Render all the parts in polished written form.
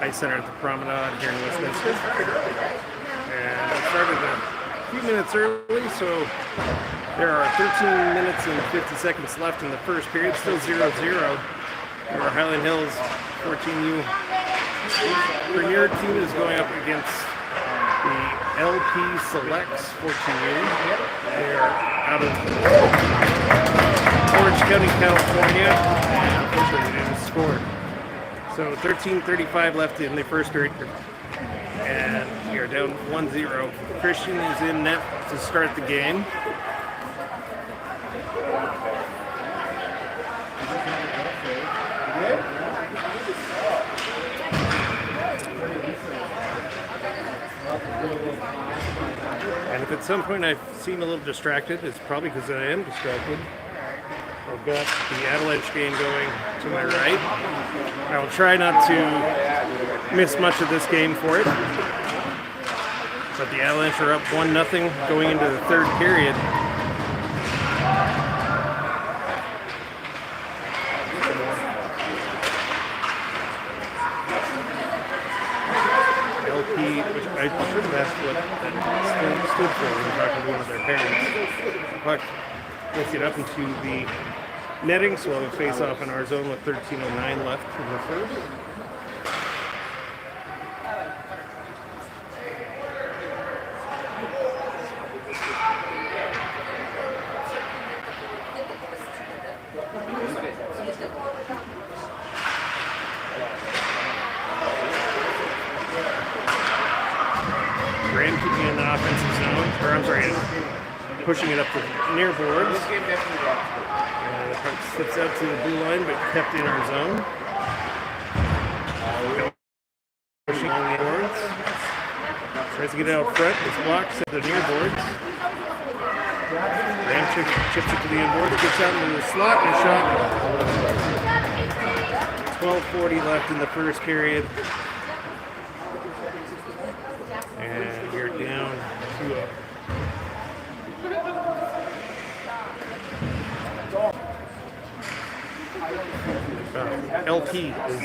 Ice Center at the Promenade here in Westminster. And it started a few minutes early, so there are 13 minutes and 50 seconds left in the first period, still 0-0. Our Highland Hills 14U Premier team is going up against the LP Selects 14U. They are out of Orange County, California, and unfortunately they didn't score. So 13:35 left in the first period, and we are down 1-0. Christian is in net to start the game. And if at some point I seem a little distracted, it's probably because I am distracted. I've got the Avalanche game going to my right. I will try not to miss much of this game for it. But the Avalanche are up 1-0 going into the third period. Which I should have asked what that stood for when talking to one of their parents. The puck gets it up into the netting, so we'll have a face-off in our zone with 13:09 left in the first. Graham keeping in the offensive zone, or I'm sorry, pushing it up the near boards. The puck slips out to the blue line, but kept in our zone. Pushing on the boards. Tries to get it out front. It's blocked at the near boards. Graham chips it to the end boards, gets out into the slot and shot. 12:40 left in the first period. And you're down 2-0. LP is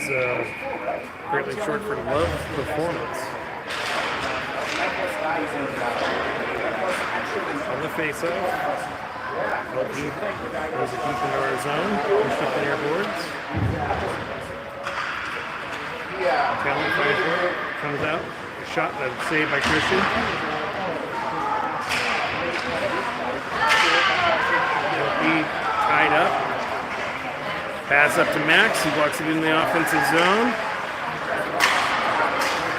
fairly short for Love Performance. On the face-off, LP goes deep into our zone, pushed up the air boards. Talent fights for it, comes out. Shot that's saved by Christian. LP tied up. Pass up to Max. He walks it in the offensive zone.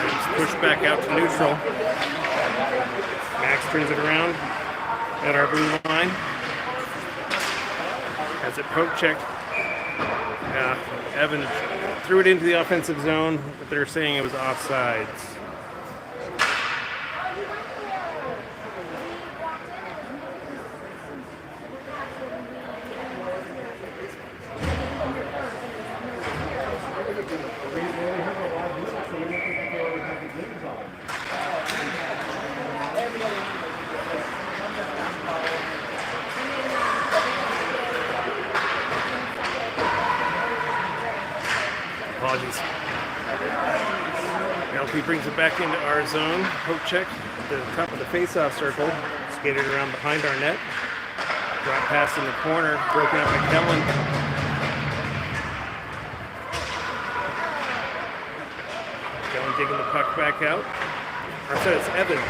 It's pushed back out to neutral. Max turns it around at our blue line. Has it poke checked. Evan threw it into the offensive zone, but they're saying it was offsides. Apologies. LP brings it back into our zone. Poke check at the top of the face-off circle. Skated around behind our net. Drop pass in the corner. Broken up by Kellen. Kellen digging the puck back out. So it's Evan.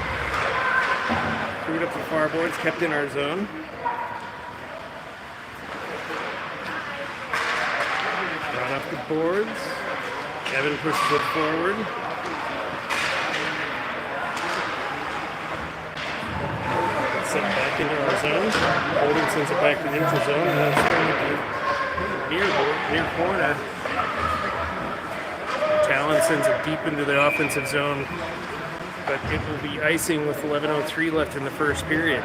Threw it up the far boards. Kept in our zone. Brought up the boards. Evan pushes it forward. Set back into our zone. Holden sends it back to the neutral zone. And that's going to be near corner. Talon sends it deep into the offensive zone. But it will be icing with 11:03 left in the first period.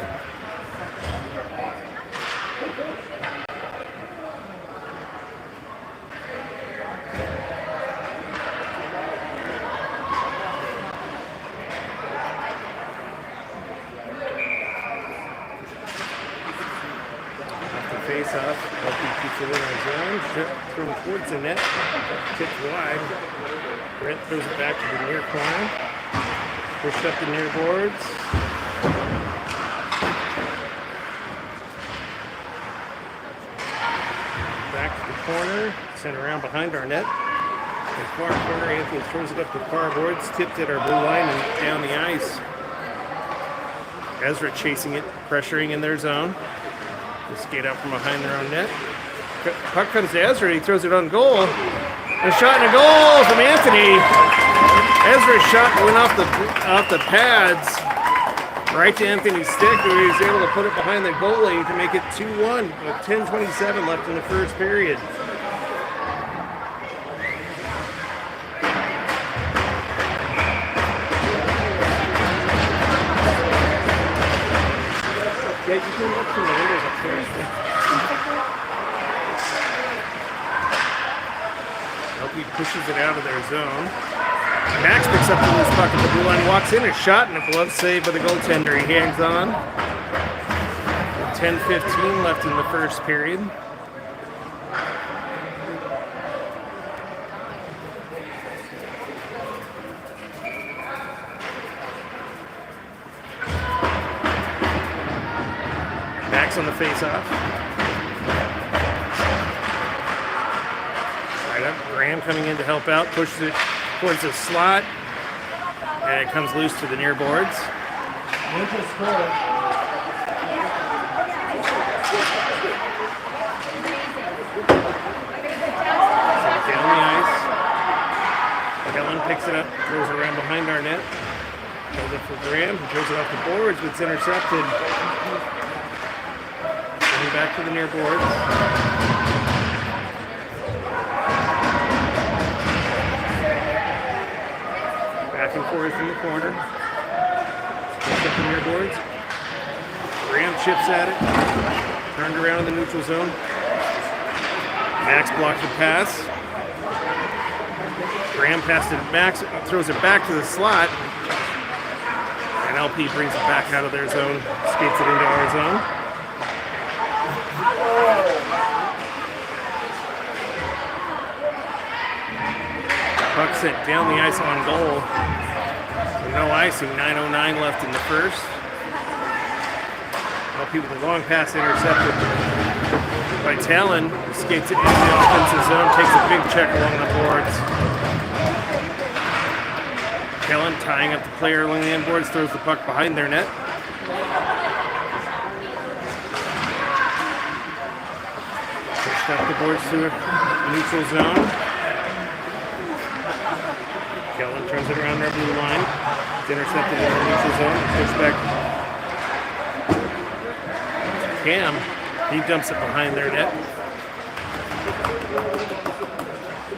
face-off. LP keeps it in our zone. Thrown towards the net. Tipped wide. Brent throws it back to the near corner. Pushed up the near boards. Back to the corner. Sent around behind our net. In far corner, Anthony throws it up the far boards. Tipped at our blue line and down the ice. Ezra chasing it, pressuring in their zone. They skate out from behind their own net. Puck comes to Ezra. He throws it on goal. A shot and a goal from Anthony. Ezra's shot went off the pads right to Anthony's stick, where he was able to put it behind the goalie to make it 2-1 with 10:27 left in the first period. Yeah, you can look through the windows upstairs. LP pushes it out of their zone. Max picks up the loose puck at the blue line, walks in, a shot, and a glove save by the goaltender. He hangs on. 10:15 left in the first period. Max on the face-off. Right up, Graham coming in to help out, pushes it towards the slot, and it comes loose to the near boards. Down the ice. Hyland picks it up, throws it around behind our net. Goes it for Graham, he throws it off the boards, but it's intercepted. Going back to the near boards. Back and forth in the corner. Picks up the near boards. Graham chips at it. Turned around in the neutral zone. Max blocked the pass. Graham passed it. Max throws it back to the slot. And LP brings it back out of their zone. Skates it into our zone. Puck sent down the ice on goal. So no icing, 9:09 left in the first. LP with a long pass intercepted by Talon. Skates it into the offensive zone, takes a big check along the boards. Talon tying up the player along the end boards, throws the puck behind their net. Pushed up the boards to a neutral zone. Kellen turns it around their blue line. It's intercepted in the neutral zone. Pushed back. Cam, he dumps it behind their net.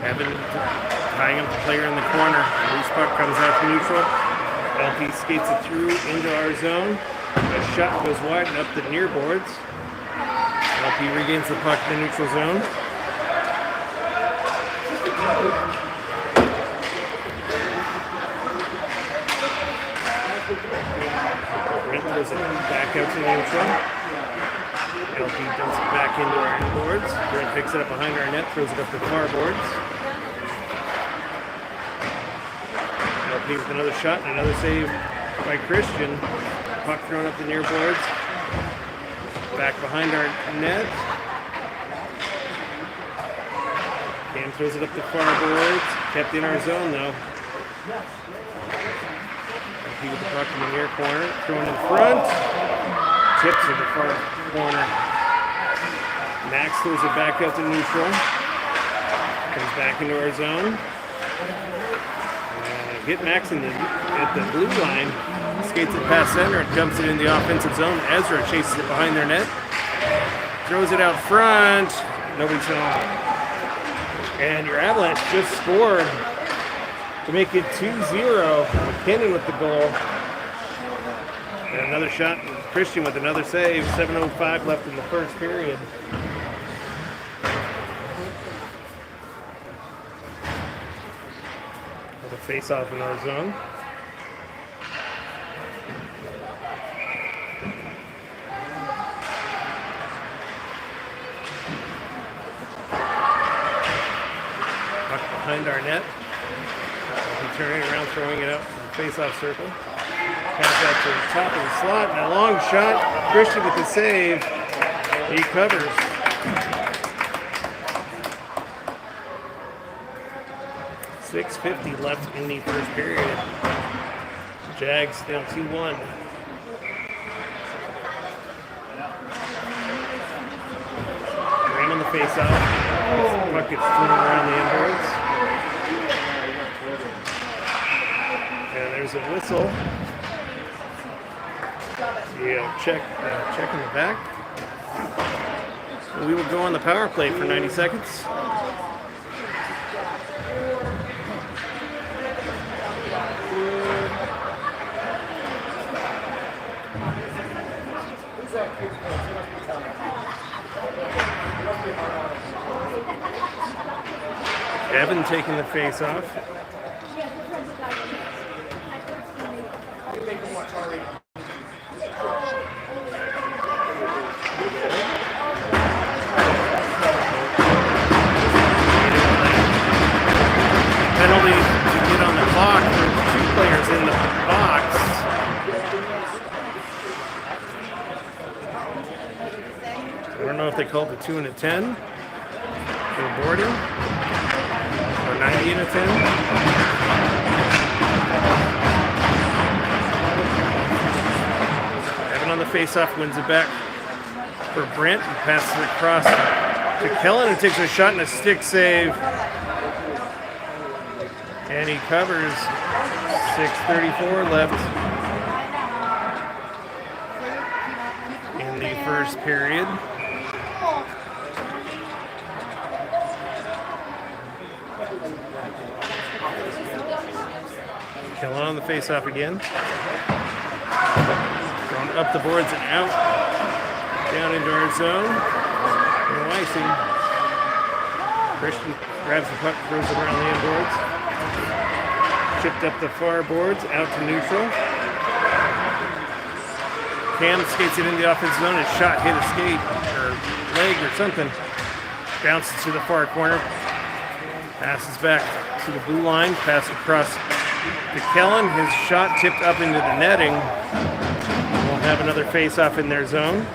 Evan tying up the player in the corner. Loose puck comes out to neutral. LP skates it through into our zone. A shot goes wide and up the near boards. LP regains the puck in the neutral zone. Brent throws it back out to neutral. LP dumps it back into our end boards. Brent picks it up behind our net, throws it up the far boards. LP with another shot and another save by Christian. Puck thrown up the near boards. Back behind our net. Cam throws it up the far boards. Kept in our zone though. LP with the puck in the near corner. Thrown in front. Tips in the far corner. Max throws it back up to neutral. Comes back into our zone. Hit Max at the blue line. Skates it past center and dumps it in the offensive zone. Ezra chases it behind their net. Throws it out front. Nobody's home. And your Avalanche just scored to make it 2-0. McKinnon with the goal. And another shot. Christian with another save. 7:05 left in the first period. Face off in our zone. behind our net. He'll be turning around, throwing it out to the face-off circle. Pass out to the top of the slot, and a long shot. Christian with the save. He covers. .650 left in the first period. Jags down 2-1. Graham on the face-off. Puck gets thrown around the inboards. And there's a whistle. Yeah, check in the back. We will go on the power play for 90 seconds. Evan taking the face off. Penalty to get on the clock for 2 players in the box. I don't know if they called the 2 and a 10 for boarding. 90 and a 10. Evan on the face-off wins it back for Brent and passes it across to Kellen, who takes a shot and a stick save. And he covers. 6:34 left in the first period. Kellen on the face-off again. Going up the boards and out. Down into our zone. And Weissing. Christian grabs the puck, throws it around the inboards. Chipped up the far boards, out to neutral. Cam skates it in the offensive zone. His shot hit a skate or leg or something. Bounces to the far corner. Passes back to the blue line. Pass across to Kellen. His shot tipped up into the netting. We'll have another face-off in their zone.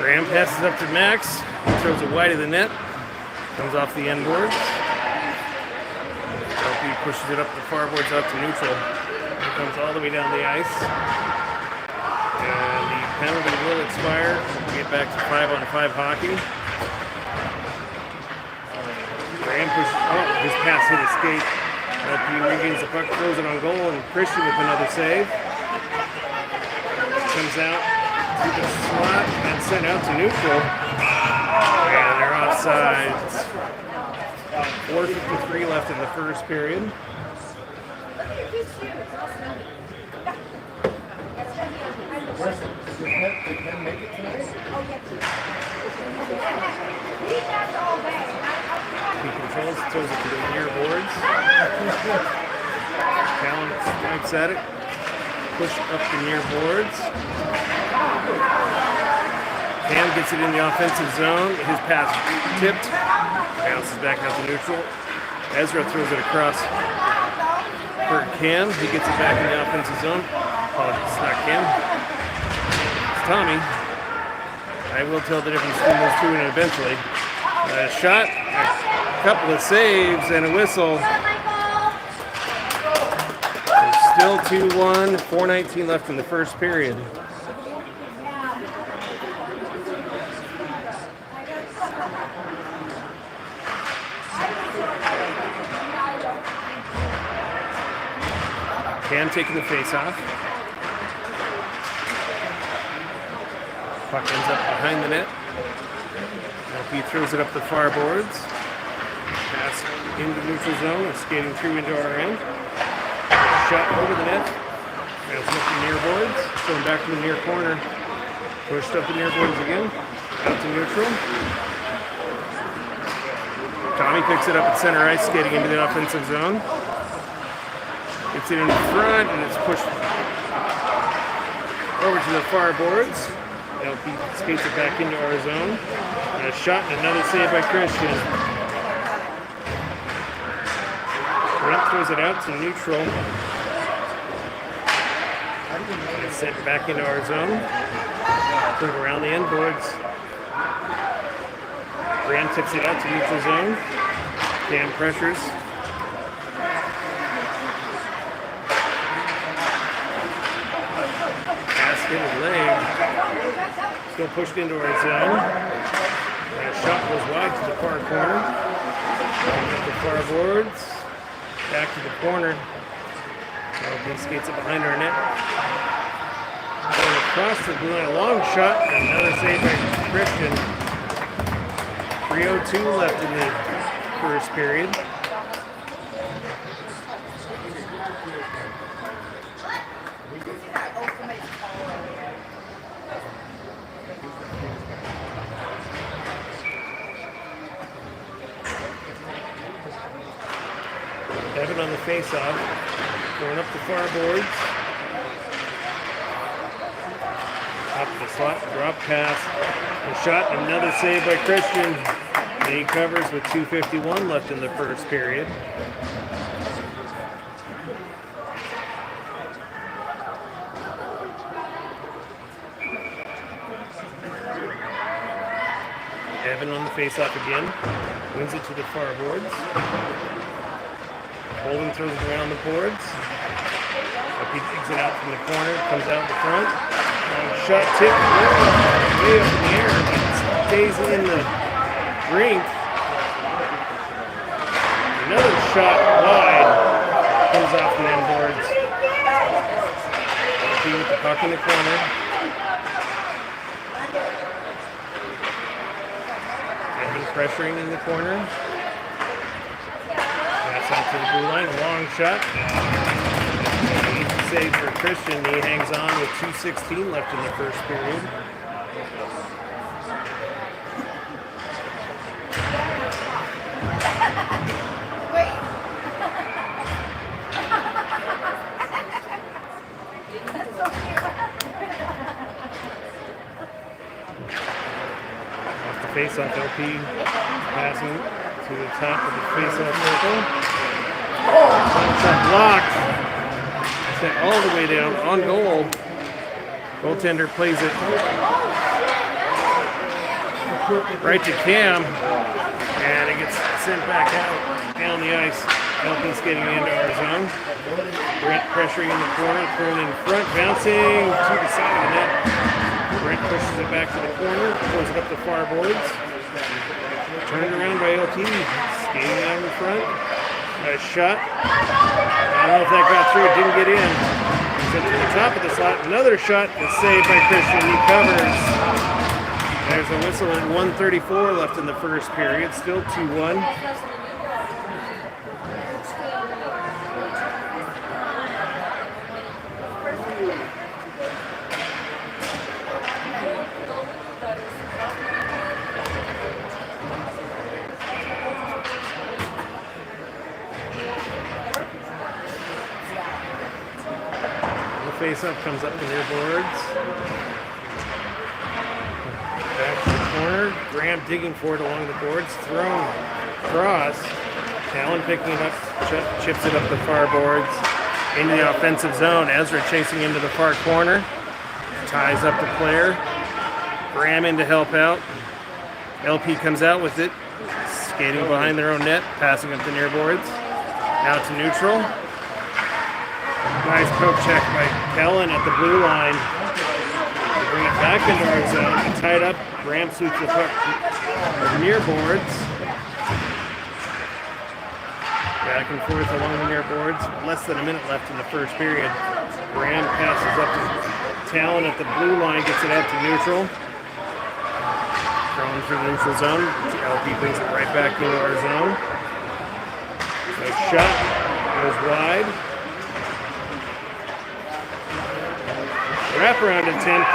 Graham passes up to Max, throws it wide of the net, comes off the end boards. LP pushes it up the far boards out to neutral. It comes all the way down the ice. And the penalty will expire. We get back to 5-on-5 hockey. Graham pushes, his pass hit a skate. LP regains the puck, throws it on goal, and Christian with another save. Comes out to the slot and sent out to neutral. And they're offside. 4:53 left in the first period. He controls, throws it to the near boards. Callan swipes at it. Push up the near boards. Cam gets it in the offensive zone. His pass tipped. Bounces back out to neutral. Ezra throws it across for Cam. He gets it back in the offensive zone. Oh, it's not Cam. It's Tommy. I will tell the difference between those two and eventually. A shot, a couple of saves, and a whistle. Still 2-1, 4:19 left in the first period. Cam taking the face-off. Puck ends up behind the net. He throws it up the far boards. Pass into neutral zone, skating through into our end. Shot over the net. Bouncing up the near boards. Going back to the near corner. Pushed up the near boards again. Out to neutral. Tommy picks it up at center ice, skating into the offensive zone. Gets it in front, and it's pushed over to the far boards. LP skates it back into our zone. And a shot and another save by Christian. Brent throws it out to neutral. And it's sent back into our zone. Put around the end boards. Brand tips it out to neutral zone. Cam pressures. Pass hit his leg. Still pushed into our zone. And a shot goes wide to the far corner. Up the far boards. Back to the corner. He skates it behind our net. Going across the blue line. A long shot. And another save by Christian. 3:02 left in the first period. Evan on the face-off, going up the far boards. Top of the slot, drop pass, a shot, another save by Christian. And he covers with 2:51 left in the first period. Evan on the face-off again, wins it to the far boards. Holden throws it around the boards. He digs it out from the corner, comes out the front. Shot tip way up in the air, but it stays in the rink. Another shot wide, comes off the end boards. He with the puck in the corner. And he's pressuring in the corner. Out to the blue line, long shot. Easy save for Christian. He hangs on with 2:16 left in the first period. Off the face-off, LP passing to the top of the face-off circle. It's a block. Sent all the way down on goal. Goaltender plays it right to Cam, and it gets sent back out down the ice. Elton's getting into our zone. Brent pressuring in the corner, thrown in front, bouncing to the side of the net. Brent pushes it back to the corner, throws it up the far boards. Turned around by LT, skating out in front. A shot. I don't know if that got through. It didn't get in. Sent to the top of the slot. Another shot is saved by Christian. He covers. There's a whistle at 1:34 left in the first period. Still 2-1. Face-up comes up the near boards. corner. Graham digging for it along the boards. Thrown cross. Allen picking it up, chips it up the far boards. Into the offensive zone. Ezra chasing into the far corner. Ties up the player. Graham in to help out. LP comes out with it. Skating behind their own net. Passing up the near boards. Out to neutral. Nice poke check by Kellen at the blue line. They bring it back into our zone. They tie it up. Graham shoots the puck the near boards. Back and forth along the near boards. Less than a minute left in the first period. Graham passes up to Talon at the blue line. Gets it out to neutral. Thrown through the neutral zone. LP brings it right back into our zone. Nice shot. Goes wide. Wraparound attempt.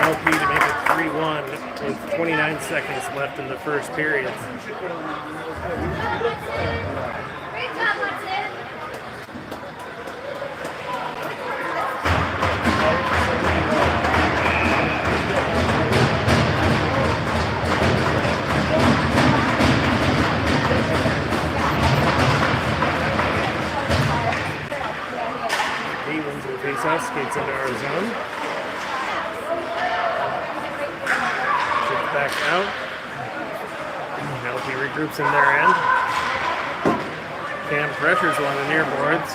LP to make it 3-1 with 29 seconds left in the first period. Face-off, skates into our zone. Shift back out. LP regroups in their end. Cam pressures along the near boards.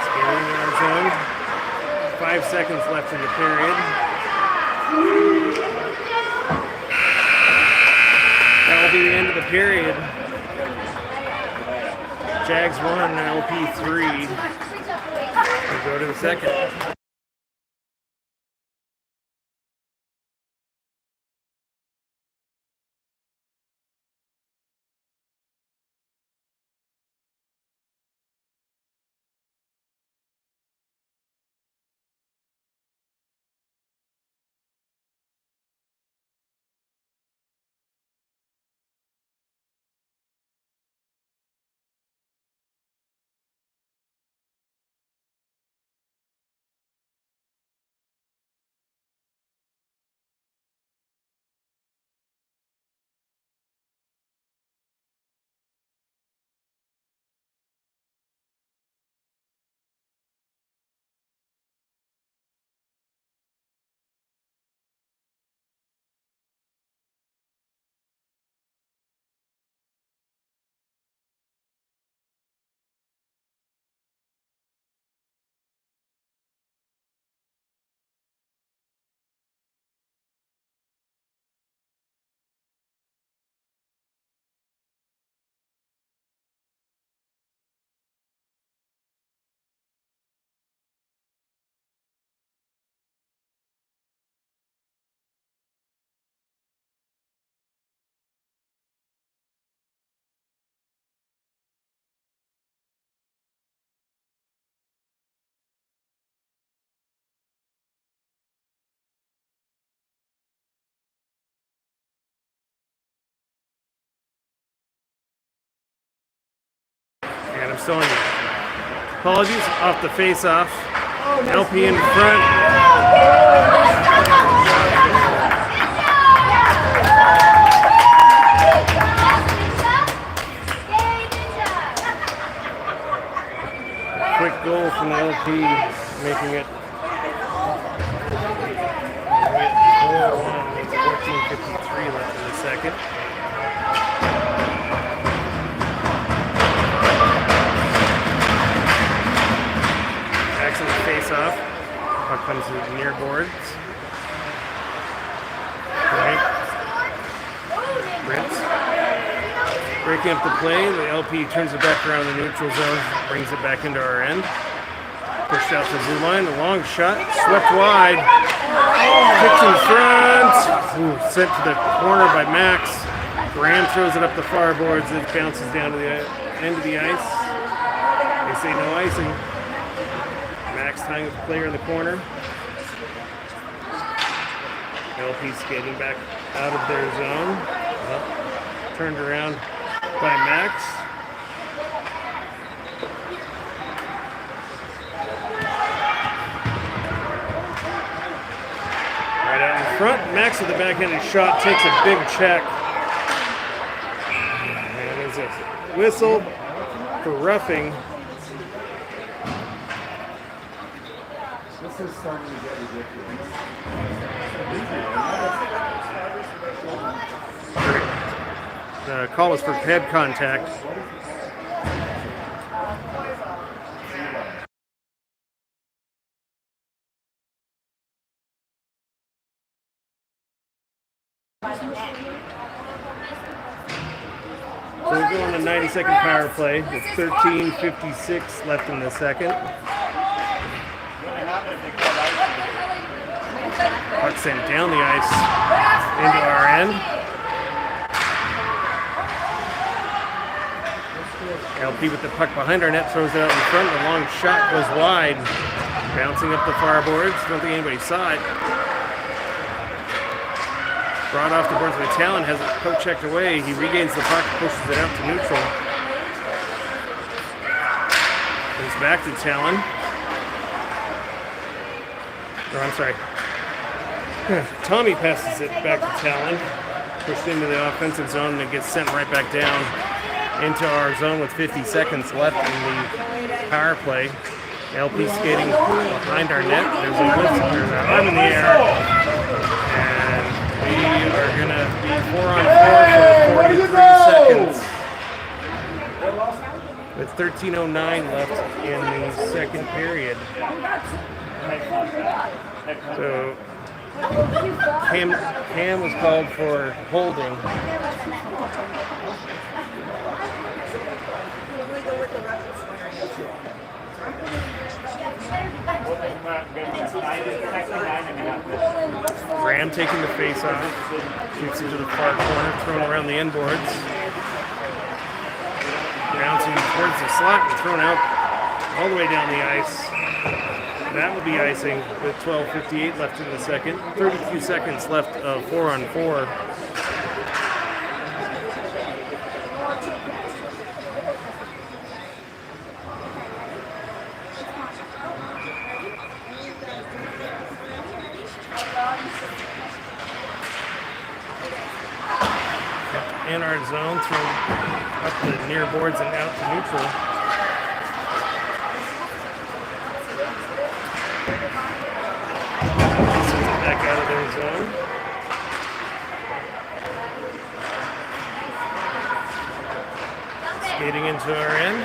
Skating in our zone. 5 seconds left in the period. That will be the end of the period. Jags 1, LP 3. We'll go to the second. And I'm still on you. Apologies, off the face-off. LP in front. Quick goal from the LP, making it 4-1 with 14:53 left in the second. Face-off. Puck comes to the near boards. Right. Rinse. Breaking up the play. The LP turns it back around the neutral zone, brings it back into our end. Pushed out to the blue line. A long shot. Swept wide. Kicked in front. Ooh, sent to the corner by Max. Graham throws it up the far boards. It bounces down to the end of the ice. They say no icing. Max tying with the player in the corner. LP skating back out of their zone. Turned around by Max. front. Max with the backhanded shot takes a big check. And there's a whistle for roughing. This is starting to get ridiculous. The call was for head contact. So we're going to 90-second power play with 13:56 left in the second. Puck sent down the ice into our end. LP with the puck behind our net throws it out in front. The long shot goes wide, bouncing up the far boards. Don't think anybody saw it. Brought off the boards by Talon, has it poke checked away. He regains the puck, pushes it out to neutral. Goes back to Talon. Oh, I'm sorry. Tommy passes it back to Talon. Pushed into the offensive zone and it gets sent right back down into our zone with 50 seconds left in the power play. LP skating behind our net. There's a whistle. There's an arm in the air. And we are going to be 4-on-4 for 43 seconds. With 13:09 left in the second period. So Cam was called for holding. Graham taking the face off, shoots into the far corner, thrown around the end boards. Bouncing towards the slot and thrown out all the way down the ice. That will be icing with 12:58 left in the second. 32 seconds left of 4-on-4. In our zone, thrown up the near boards and out to neutral. Back out of their zone. Skating into our end.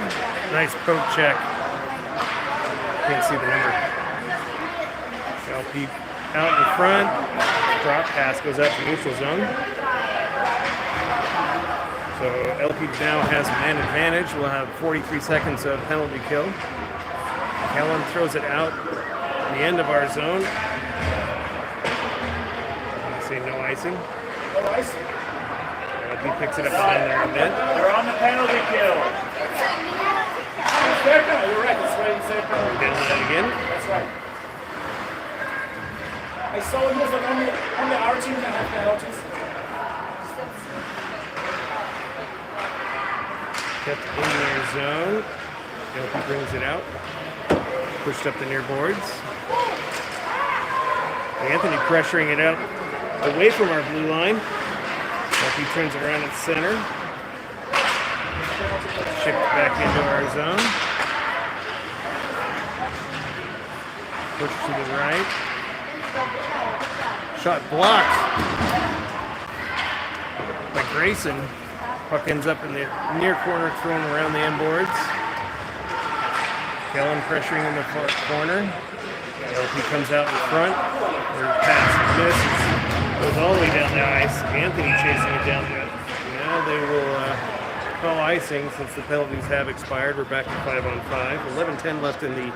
Nice poke check. Can't see the number. LP out in front. Drop pass goes out to neutral zone. So LP now has man advantage. We'll have 43 seconds of penalty kill. Helen throws it out the end of our zone. Say no icing. No icing. LP picks it up behind there a bit. They're on the penalty kill. You're right. That's right. You said penalty. Down that again. That's right. I saw it was like only our team that have penalties. Kept in their zone. LP brings it out. Pushed up the near boards. Anthony pressuring it out away from our blue line. LP turns around at center. Shipped back into our zone. Push to the right. Shot blocked by Grayson. Puck ends up in the near corner, thrown around the end boards. Kellen pressuring in the far corner. LP comes out in front. Their pass misses. Goes all the way down the ice. Anthony chasing it down there. Now they will call icing since the penalties have expired. We're back to 5-on-5. 11:10 left in the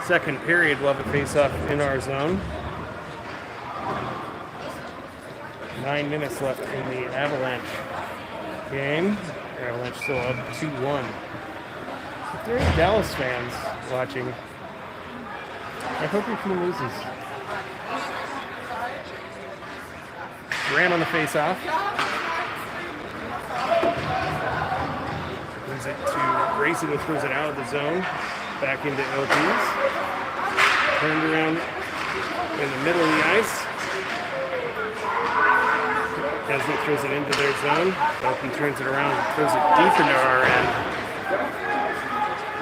second period. We'll have a face-off in our zone. 9 minutes left in the Avalanche game. Avalanche still up 2-1. If there are any Dallas fans watching, I hope your team loses. Graham on the face-off. Brings it to Grayson, who throws it out of the zone. Back into LPs. Turned around in the middle of the ice. Kesler throws it into their zone. Elkin turns it around and throws it deep into our end.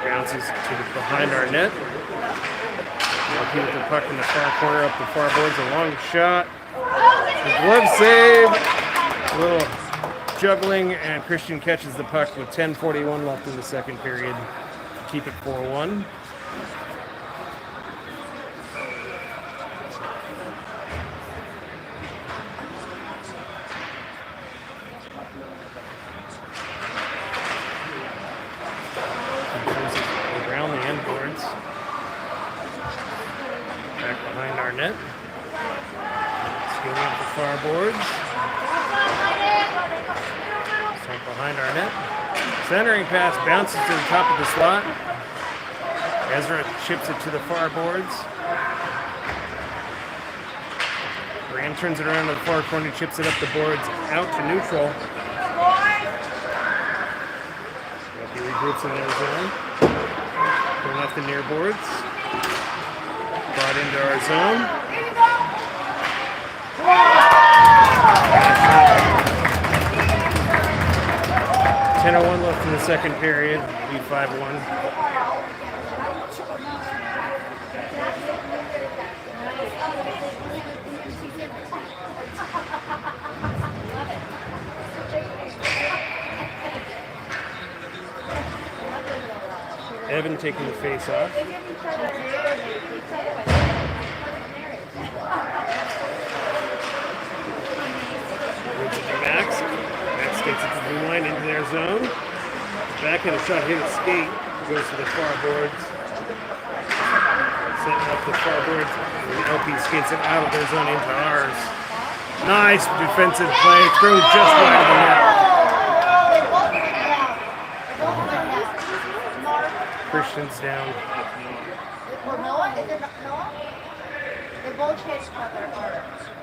Bounces to behind our net. Elkin with the puck in the far corner up the far boards. A long shot. A glove save. A little juggling, and Christian catches the puck with 10:41 left in the second period. Keep it 4-1. Around the end boards. Back behind our net. Skating up the far boards. Start behind our net. Centering pass bounces to the top of the slot. Ezra chips it to the far boards. Graham turns it around to the far corner, chips it up the boards, out to neutral. He regroups in their zone. Going off the near boards. Brought into our zone. 10:01 left in the second period. Lead 5-1. Evan taking the face off. Max. Max gets it to the blue line into their zone. Backhand shot hit a skate. Goes to the far boards. Setting up the far boards. And LP skates it out of their zone into ours. Nice defensive play. Thrown just wide of the net. Christian's down.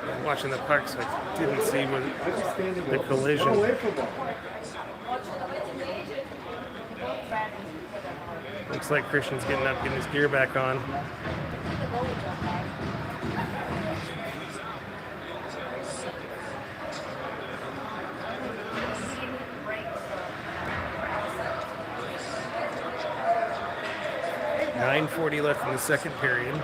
I'm watching the puck, so I didn't see the collision. Looks like Christian's getting up, getting his gear back on. .9:40 left in the second period.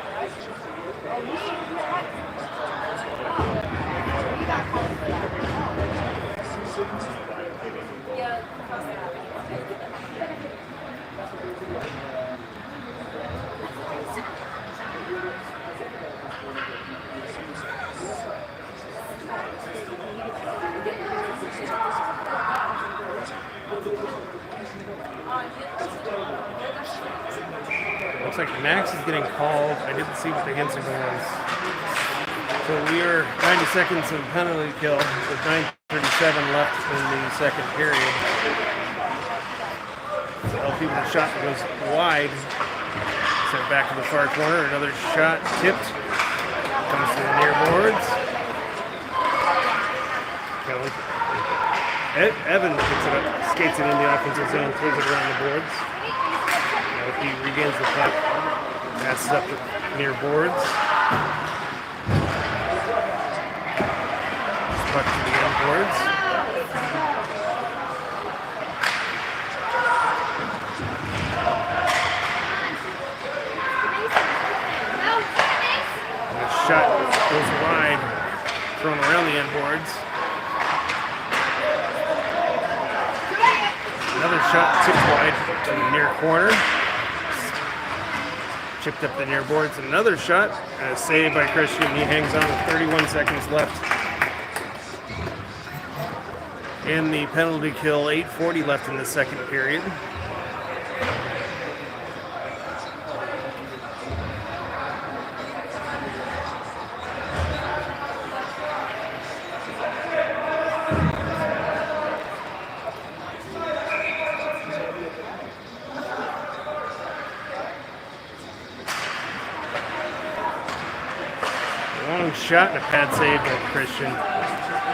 Looks like Max is getting called. I didn't see what the incident was. So we are 90 seconds of penalty kill with 9:37 left in the second period. So LP with a shot that goes wide. Sent back to the far corner. Another shot tipped. Comes to the near boards. Evan picks it up, skates it in the offensive zone, throws it around the boards. He regains the puck, passes up the near boards. Puck to the end boards. And the shot goes wide, thrown around the end boards. Another shot tipped wide to the near corner. Chipped up the near boards. Another shot. Saved by Christian. He hangs on with 31 seconds left in the penalty kill. 8:40 left in the second period. Long shot and a pad save by Christian.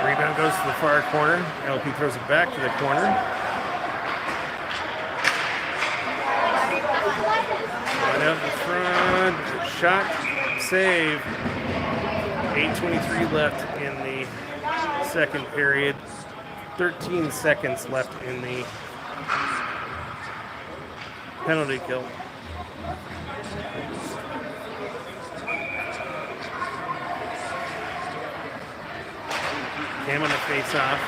Rebound goes to the far corner. LP throws it back to the corner. Right out in front. Shot, save. 8:23 left in the second period. 13 seconds left in the penalty kill. Cam on the face-off.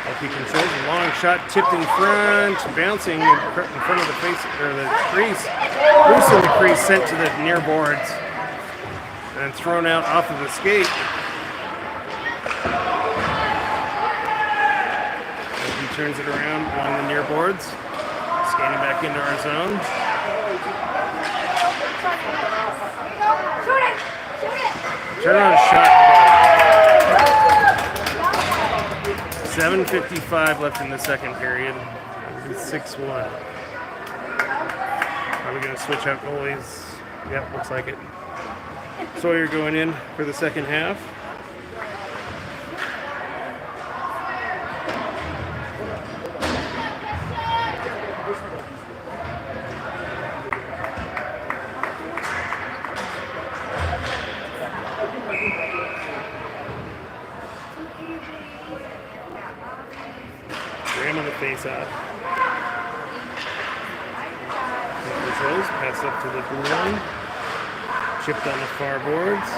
LP controls a long shot, tipped in front, bouncing in front of the face or the crease. Loose in the crease, sent to the near boards, and thrown out off of the skate. LP turns it around along the near boards, skating back into our zone. Turnaround shot. 7:55 left in the second period. It's 6-1. Are we going to switch out goalies? Yep, looks like it. Sawyer going in for the second half. Graham on the face-off. Controls, pass up to the blue line. Chipped on the far boards.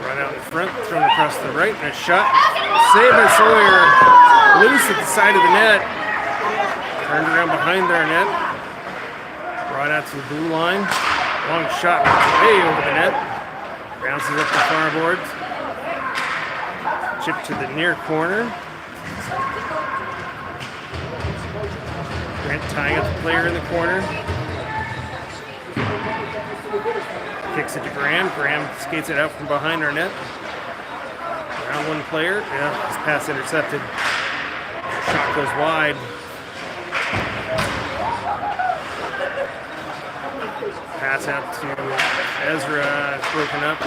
Right out in front, thrown across the right, and a shot. Saved by Sawyer. Loose at the side of the net. Turned around behind their net. Brought out to the blue line. Long shot way over the net. Bounces up the far boards. Chip to the near corner. Grant tying up the player in the corner. Kicks it to Graham. Graham skates it out from behind our net. Around one player. Yeah, his pass intercepted. Shot goes wide. Pass out to Ezra. It's broken up.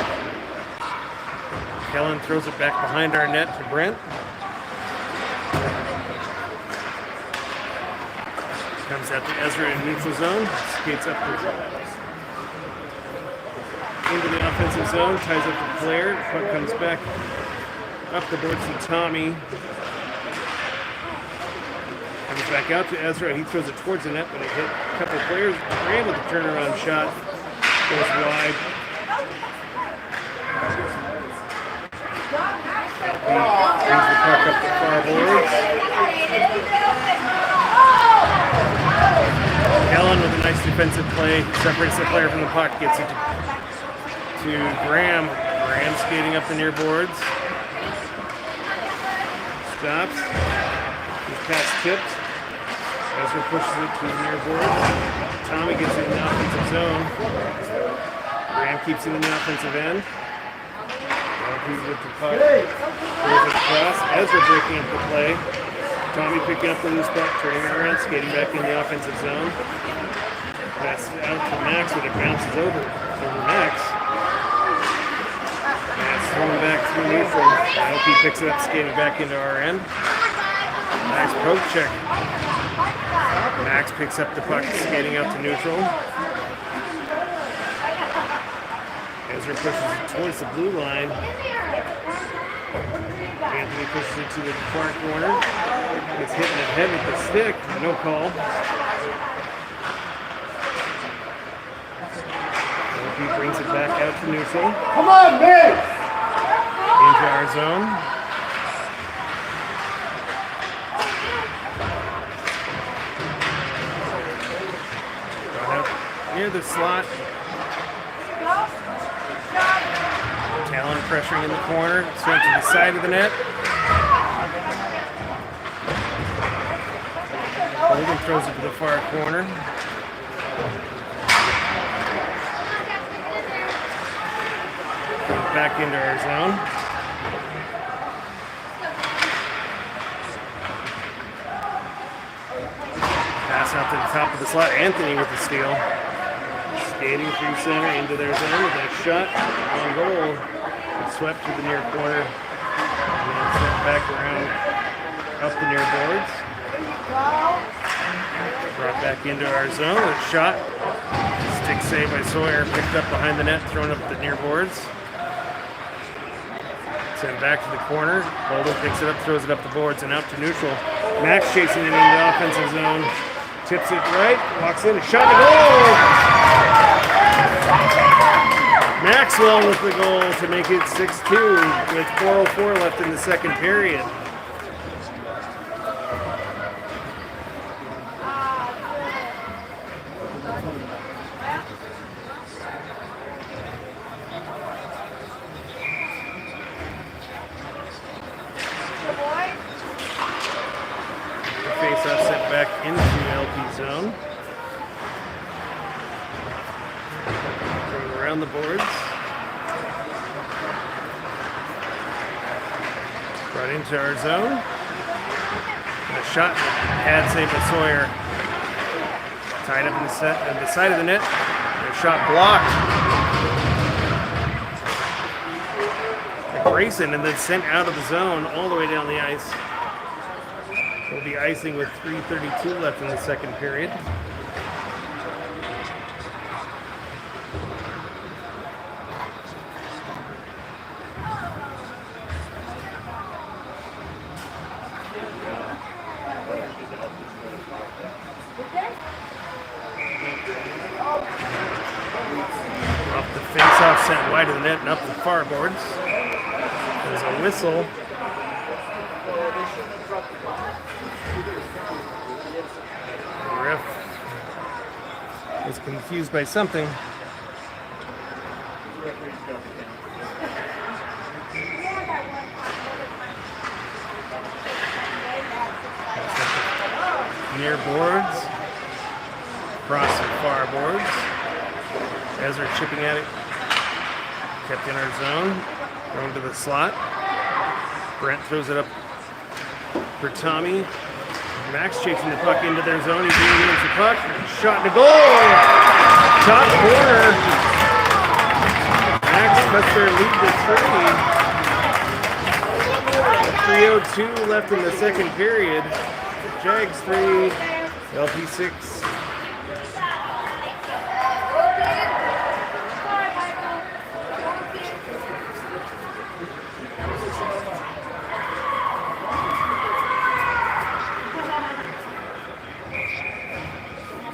Kellen throws it back behind our net to Brent. Comes out to Ezra in neutral zone. Skates up into the offensive zone. Ties up the player. Puck comes back up the boards to Tommy. Comes back out to Ezra. He throws it towards the net, but it hit a couple of players. Ran with a turnaround shot. Goes wide. Brings the puck up the far boards. Kellen with a nice defensive play. Separates the player from the puck. Gets it to Graham. Graham skating up the near boards. Stops. His pass tipped. Ezra pushes it to the near boards. Tommy gets it in the offensive zone. Graham keeps it in the offensive end. He's with the puck. Throws it across. Ezra breaking up the play. Tommy picking up the loose puck, turning it around, skating back in the offensive zone. Pass out to Max, but it bounces over Max. That's thrown back through neutral. LP picks it up, skating back into our end. Nice poke check. Max picks up the puck, skating out to neutral. Ezra pushes it towards the blue line. Anthony pushes it to the far corner. Gets hit in the head with the stick. No call. He brings it back out to neutral. Come on, man! Into our zone. Brought out near the slot. Talon pressuring in the corner. Swing to the side of the net. Holden throws it to the far corner. Back into our zone. Pass out to the top of the slot. Anthony with the steal. Skating through center into their zone with that shot on goal. Swept to the near corner. And then sent back around up the near boards. Brought back into our zone. A shot. Stick save by Sawyer. Picked up behind the net. Thrown up the near boards. Sent back to the corner. Bolden picks it up, throws it up the boards, and out to neutral. Max chasing it into the offensive zone. Tips it right, walks in, a shot to goal! Maxwell with the goal to make it 6-2 with 4:04 left in the second period. Face-off sent back into LP zone. Going around the boards. Brought into our zone. And a shot pad save by Sawyer. Tied up in the side of the net. And a shot blocked. Grayson and then sent out of the zone all the way down the ice. We'll be icing with 3:32 left in the second period. Off the face-off, sent wide of the net and up the far boards. There's a whistle. The ref was confused by something. Near boards, across the far boards. As they're chipping at it, kept in our zone, going to the slot. Brent throws it up for Tommy. Max chasing the puck into their zone. He's being against the puck. Shot to goal. Top corner. Max cuts their lead to 3. 3:02 left in the second period. Jags 3, LP 6.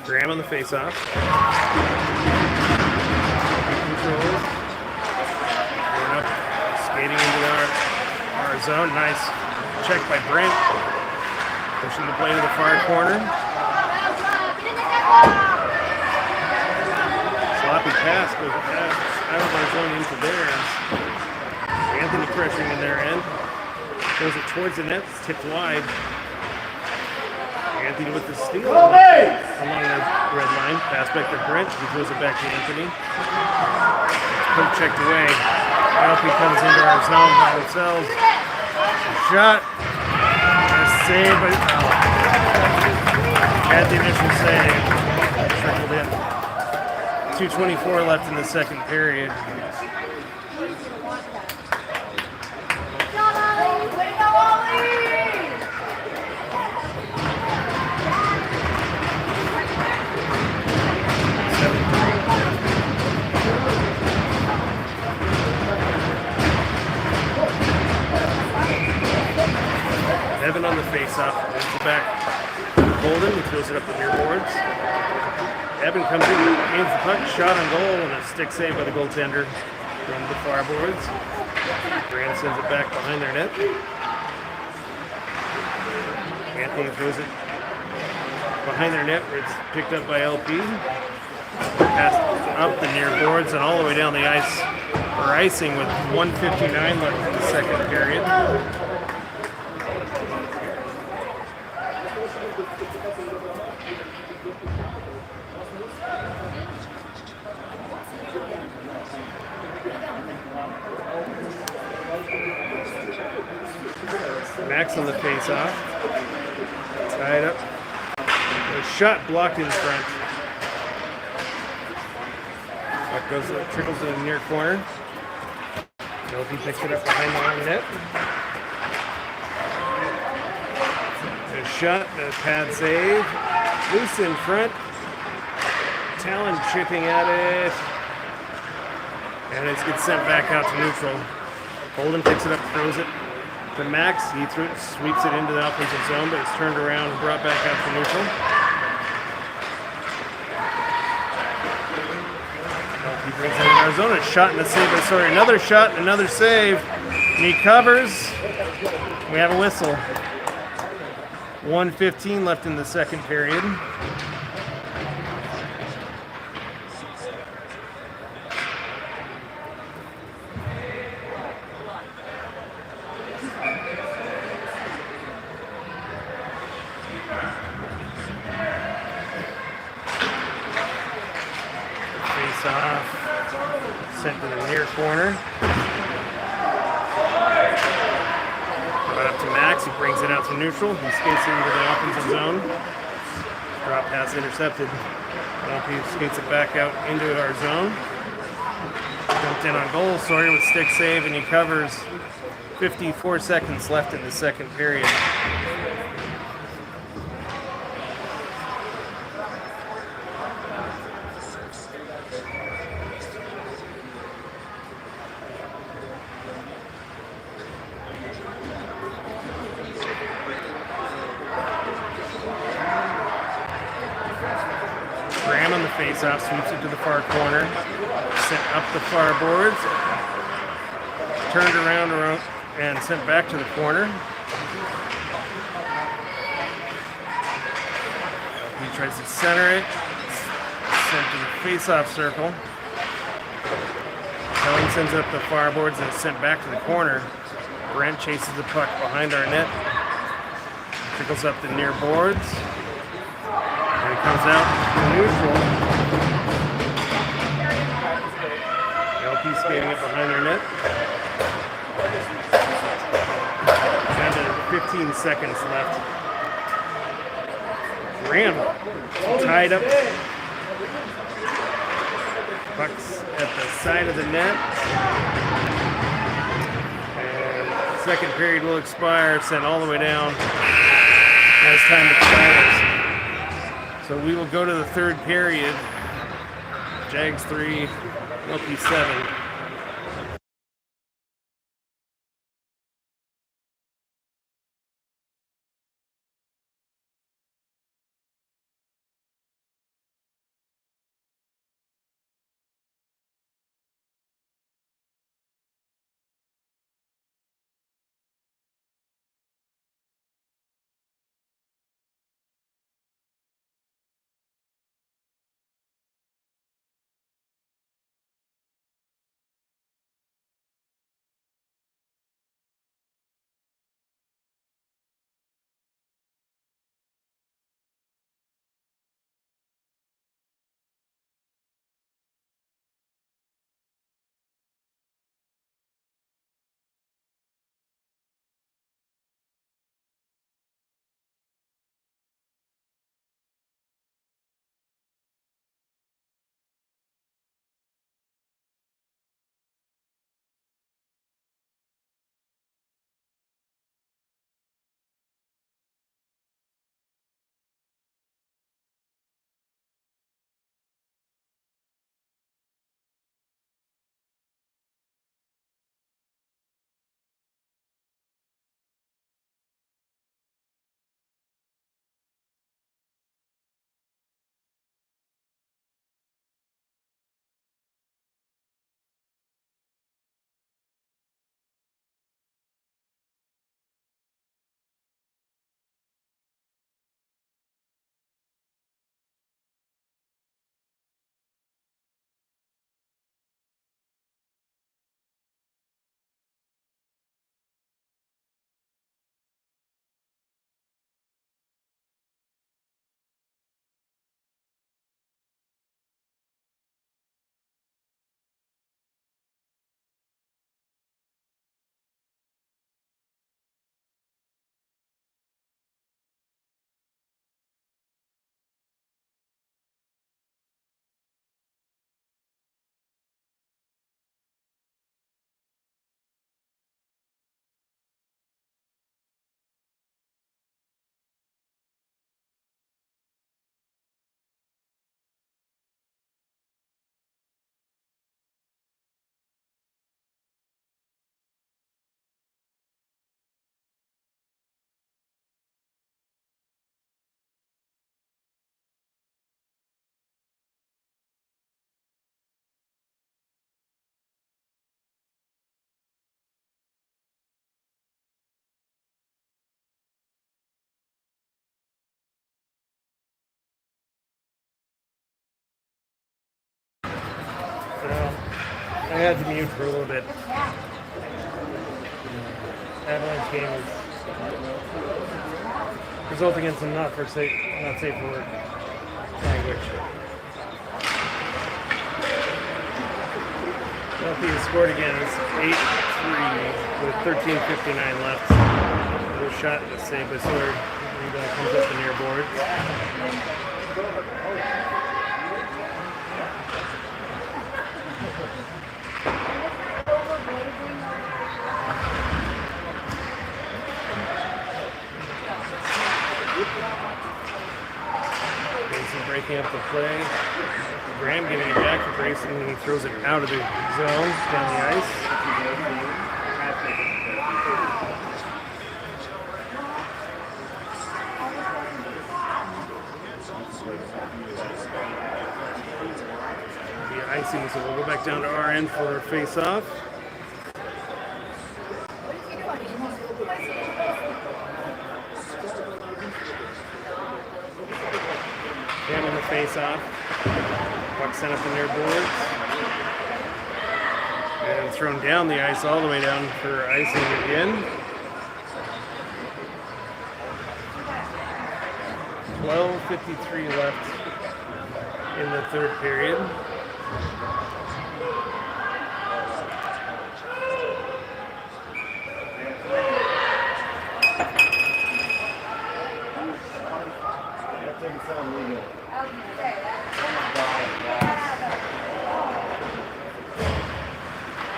Graham on the face-off. Control. Going up, skating into our zone. Nice check by Brent. Pushing the play to the far corner. Sloppy pass goes out of our zone into theirs. Anthony pressuring in their end. Throws it towards the net. It's tipped wide. Anthony with the steal along the red line. Pass back to Brent. He throws it back to Anthony. Poke checked away. Alfie comes into our zone by themselves. Shot. A save, but had the initial save. Trickled in. 2:24 left in the second period. Evan on the face-off, moves it back. Bolden, he throws it up the near boards. Evan comes in, aims the puck, shot on goal, and a stick save by the goaltender from the far boards. Grant sends it back behind their net. Anthony throws it behind their net, where it's picked up by LP. Passed up the near boards and all the way down the ice for icing with 1:59 left in the second period. Max on the face-off. Tied up. A shot blocked in front. Puck trickles to the near corner. Nope, picks it up behind the long net. A shot, a pad save. Loose in front. Talon chipping at it. And it gets sent back out to neutral. Holden picks it up, throws it to Max. He sweeps it into the offensive zone, but it's turned around and brought back out to neutral. He brings it in Arizona. Shot and a save. Sorry, another shot and another save. And he covers. We have a whistle. 1:15 left in the second period. Face off. Sent to the near corner. Right up to Max. He brings it out to neutral. He skates into the offensive zone. Drop pass intercepted. He skates it back out into our zone. Jumped in on goal. Sawyer with stick save, and he covers. 54 seconds left in the second period. Graham on the face-off, sweeps it to the far corner, sent up the far boards, turned around and sent back to the corner. He tries to center it, sent to the face-off circle. Hyland sends up the far boards and it's sent back to the corner. Brent chases the puck behind our net, trickles up the near boards. And it comes out to neutral. LP skating it behind their net. Down to 15 seconds left. Graham tied up. Puck's at the side of the net. And second period will expire. Sent all the way down as time expires. So we will go to the third period. Jags 3, LP 7. I had to mute for a little bit. Avalanche game is resulting in some not safe for work language. LP has scored again. It's 8-3 with 13:59 left. A shot and a save by Sawyer. Rebound comes up the near board. Grayson breaking up the play. Graham giving it back to Grayson and he throws it out of the zone down the ice. The icing, so we'll go back down to our end for a face-off. Cam in the face-off. Puck sent up the near boards. And thrown down the ice all the way down for icing again. 12:53 left in the third period.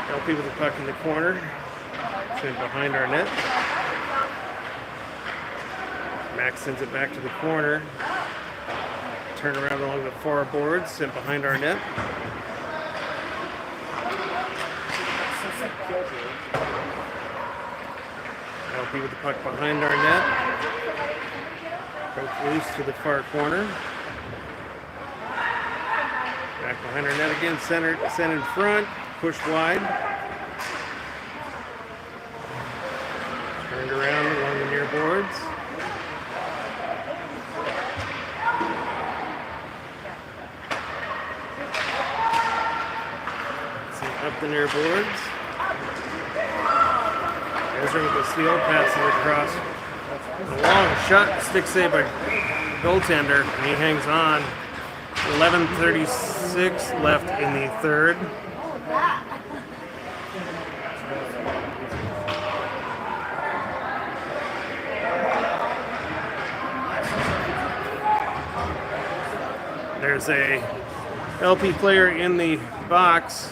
LP with the puck in the corner, sent behind our net. Max sends it back to the corner. Turn around along the far boards, sent behind our net. LP with the puck behind our net. Broke loose to the far corner. Back behind our net again, sent in front, pushed wide. Turned around along the near boards. Up the near boards. Ezra with the steal, passes it across. A long shot, stick save by goaltender, and he hangs on. 11:36 left in the third. There's a LP player in the box.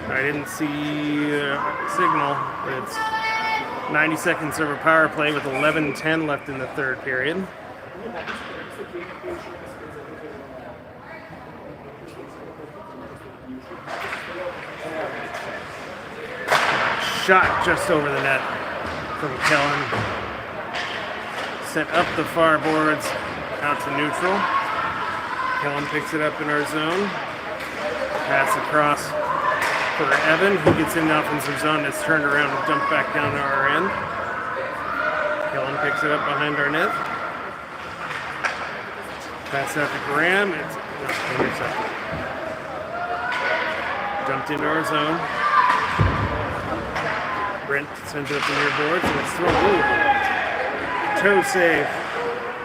I didn't see a signal. It's 90 seconds of a power play with 11:10 left in the third period. Shot just over the net from Kellen. Sent up the far boards out to neutral. Kellen picks it up in our zone. Pass across for Evan, who gets in the offensive zone. It's turned around and dumped back down to our end. Kellen picks it up behind our net. Pass out to Graham. It's intercepted. Dumped into our zone. Brent sends it up the near boards and it's thrown. Ooh. Toe save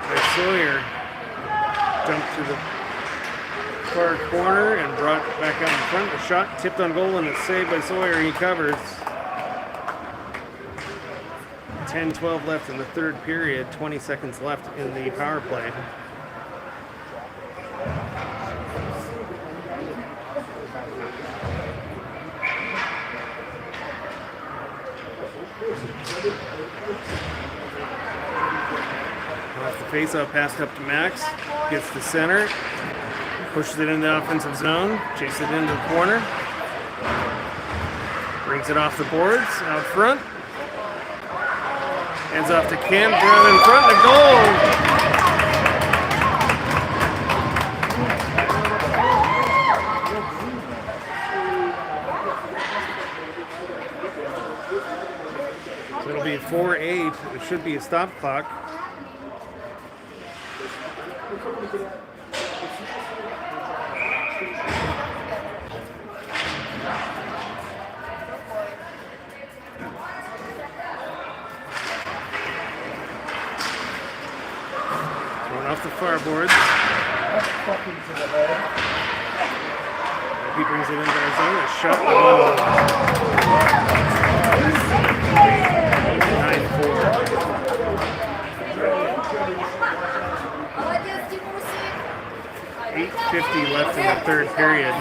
by Sawyer. Dumped to the far corner and brought back out in front. The shot tipped on goal and it's saved by Sawyer. He covers. 10-12 left in the third period. 20 seconds left in the power play. Off the face-off, passed up to Max. Gets the center. Pushes it into the offensive zone. Chases it into the corner. Brings it off the boards, out front. Hands off to Cam, down in front, the goal! So it'll be 4-8. It should be a stop clock. far boards. He brings it into our zone. A shot. Oh. 8:50 left in the third period.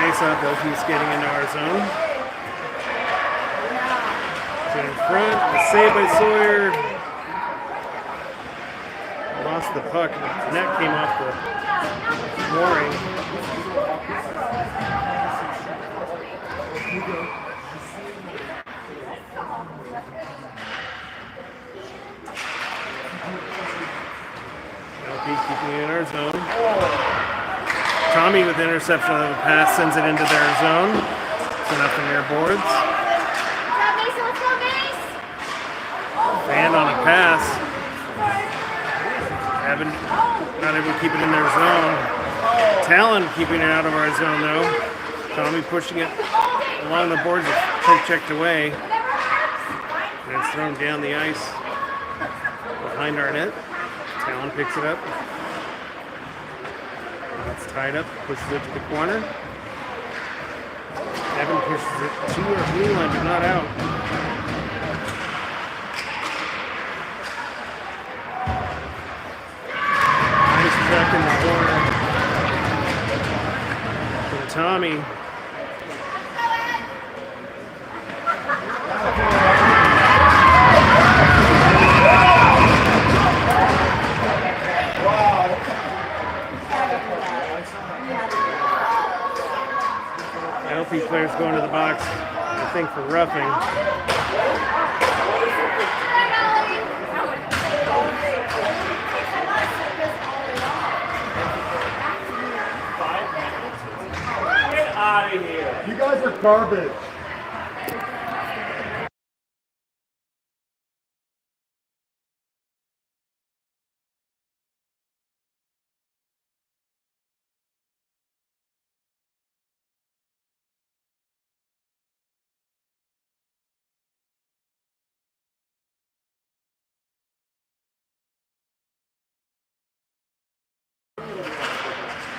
Face-off, LP's getting into our zone. In front, the save by Sawyer. Lost the puck. The net came off the mooring. LP keeping it in our zone. Tommy with the interception of the pass sends it into their zone. It's enough in their boards. Fan on a pass. Evan not able to keep it in their zone. Talon keeping it out of our zone though. Tommy pushing it along the boards, checked away. And it's thrown down the ice behind our net. Talon picks it up. It's tied up, pushes it to the corner. Evan pushes it to our blue line, but not out. Back in the corner from Tommy. LP players going to the box, I think, for roughing. Out of here. You guys are garbage.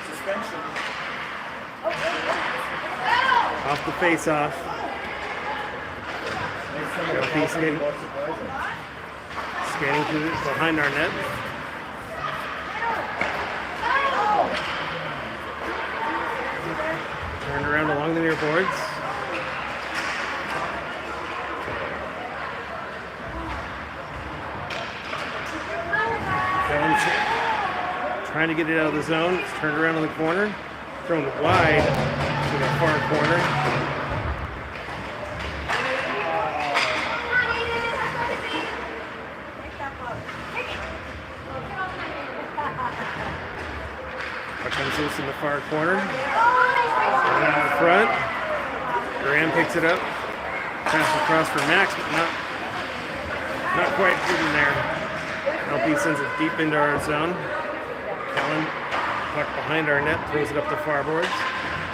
Suspension. Off the face-off. LP skating to behind our net. Turned around along the near boards. Trying to get it out of the zone. It's turned around in the corner. Thrown wide to the far corner. Puck comes loose in the far corner. And in the front. Graham picks it up. Passes across for Max, but not quite good in there. LP sends it deep into our zone. Hyland, puck behind our net, throws it up the far boards.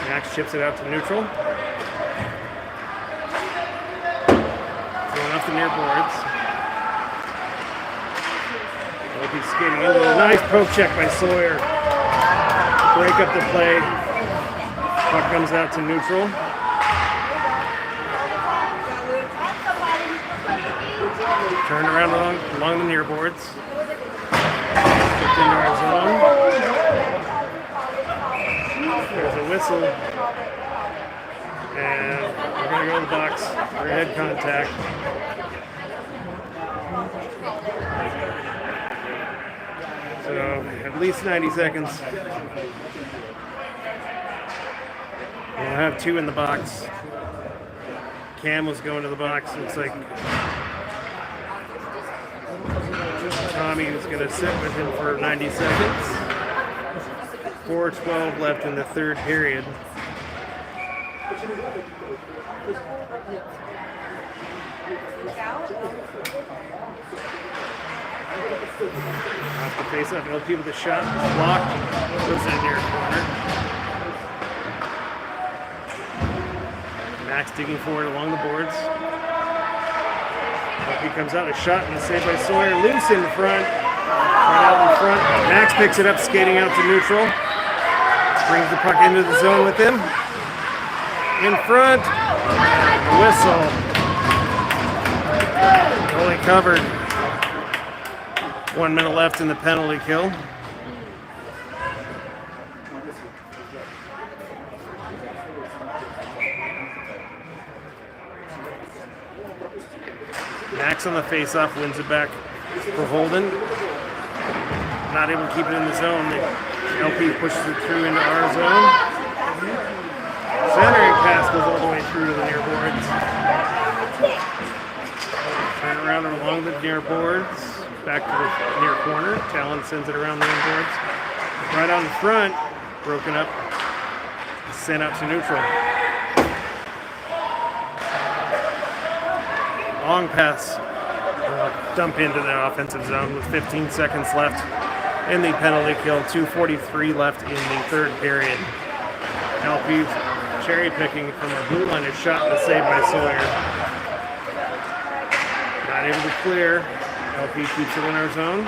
Max chips it out to neutral. Going off the near boards. LP skating into a nice poke check by Sawyer. Break up the play. Puck comes out to neutral. Turned around along the near boards. Kicked into our zone. There's a whistle. And we're going to go to the box for head contact. So at least 90 seconds. We'll have two in the box. Cam was going to the box. Looks like Tommy is going to sit with him for 90 seconds. 4:12 left in the third period. Off the face-off, LP with a shot, blocked, goes in near corner. Max digging forward along the boards. LP comes out, a shot and a save by Sawyer, loose in front, right out in front. Max picks it up, skating out to neutral. Brings the puck into the zone with him. In front, whistle. Goalie covered. 1 minute left in the penalty kill. Max on the face-off wins it back for Holden. Not able to keep it in the zone. The LP pushes it through into our zone. Centering pass goes all the way through to the near boards. Turn around along the near boards. Back to the near corner. Talon sends it around the near boards. Right on the front. Broken up. Sent out to neutral. Long pass. Dump into the offensive zone with 15 seconds left in the penalty kill. 2:43 left in the third period. LP cherry picking from the blue line. A shot and a save by Sawyer. Not able to clear. LP keeps it in our zone.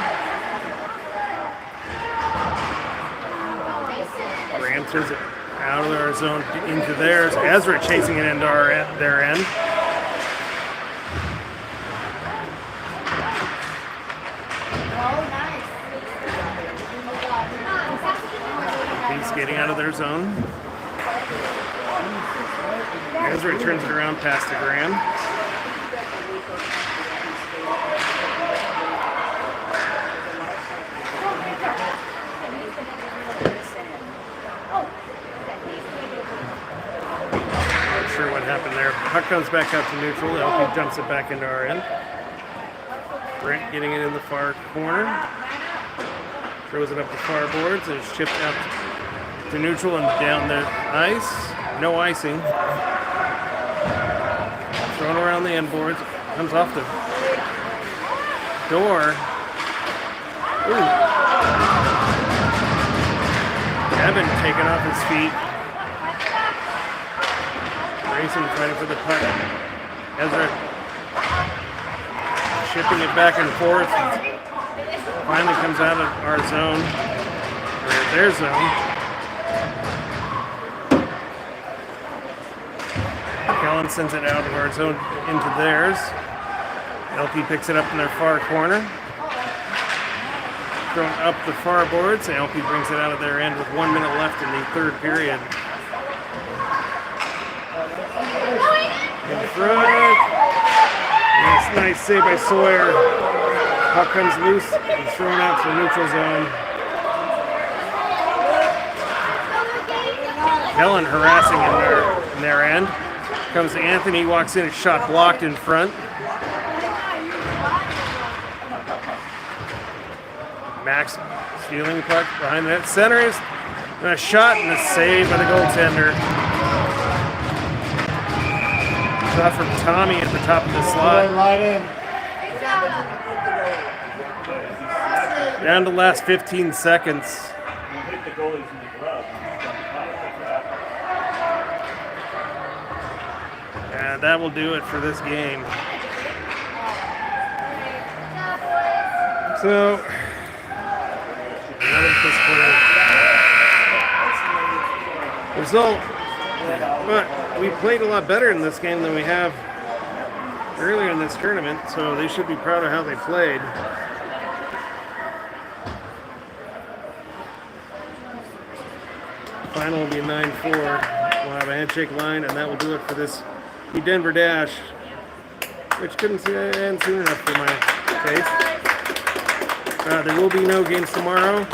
Graham turns it out of our zone into theirs. Ezra chasing it into their end. He's getting out of their zone. Ezra turns it around past to Graham. Not sure what happened there. Puck comes back out to neutral. LP jumps it back into our end. Brent getting it in the far corner. Throws it up the far boards and it's chipped out to neutral and down the ice. No icing. Thrown around the end boards. Comes off the door. Ooh. Evan taken off his feet. Grayson fighting for the puck. Ezra shipping it back and forth. Finally comes out of our zone, or their zone. Kellen sends it out of our zone into theirs. LP picks it up in their far corner. Thrown up the far boards. LP brings it out of their end with 1 minute left in the third period. In front. Nice save by Sawyer. Puck comes loose and thrown out to the neutral zone. Kellen harassing in their end. Comes to Anthony, walks in, a shot blocked in front. Max stealing the puck behind the net. Centers, and a shot and a save by the goaltender. Shot from Tommy at the top of the slot. Down to the last 15 seconds. And that will do it for this game. So, another disappointing result. But we played a lot better in this game than we have earlier in this tournament, so they should be proud of how they played. Final will be 9-4. We'll have a handshake line, and that will do it for this Denver Dash, which couldn't end soon enough for my taste. There will be no games tomorrow.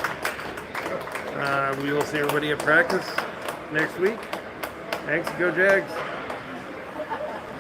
We will see everybody at practice next week. Thanks. Go Jags.